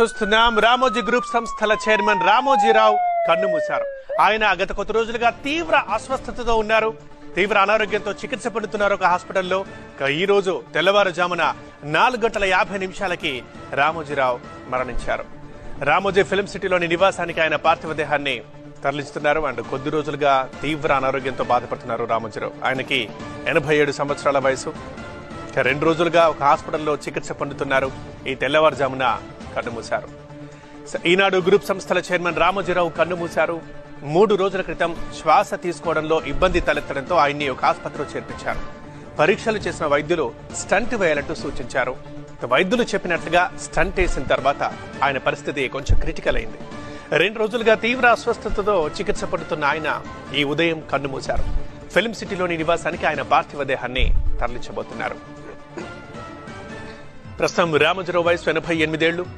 చూస్తున్నాం. రామోజీ గ్రూప్ సంస్థల చైర్మన్ రామోజీరావు కన్నుమూశారు. ఆయన గత కొద్ది రోజులుగా తీవ్ర అస్వస్థతతో ఉన్నారు. తీవ్ర అనారోగ్యంతో చికిత్స పొందుతున్నారు ఒక హాస్పిటల్లో. ఈ రోజు తెల్లవారుజామున 4:50 రామోజీరావు మరణించారు. రామోజీ ఫిల్మ్ సిటీలోని నివాసానికి ఆయన పార్థివ దేహాన్ని తరలిస్తున్నారు. అండ్ కొద్ది రోజులుగా తీవ్ర అనారోగ్యంతో బాధపడుతున్నారు రామోజీరావు. ఆయనకి 87 సంవత్సరాల వయసు. 2 రోజులుగా ఒక హాస్పిటల్లో చికిత్స పొందుతున్నారు. ఈ తెల్లవారుజామున కన్నుమూశారు. ఈనాడు గ్రూప్ సంస్థల చైర్మన్ రామోజీరావు కన్నుమూశారు. 3 రోజుల క్రితం శ్వాస తీసుకోవడంలో ఇబ్బంది తలెత్తడంతో ఆయన్ని ఒక ఆసుపత్రిలో చేర్పించారు. పరీక్షలు చేసిన వైద్యులు స్టంట్ వేయాలంటూ సూచించారు. వైద్యులు చెప్పినట్లుగా స్టంట్ వేసిన తర్వాత ఆయన పరిస్థితి కొంచెం క్రిటికల్ అయింది. 2 రోజులుగా తీవ్ర అస్వస్థతతో చికిత్స పొందుతున్న ఆయన ఈ ఉదయం కన్నుమూశారు. ఫిల్మ్ సిటీలోని నివాసానికి ఆయన పార్థివ దేహాన్ని తరలించబోతున్నారు. ప్రస్తుతం రామోజీరావు వయసు 88 ఏళ్లు.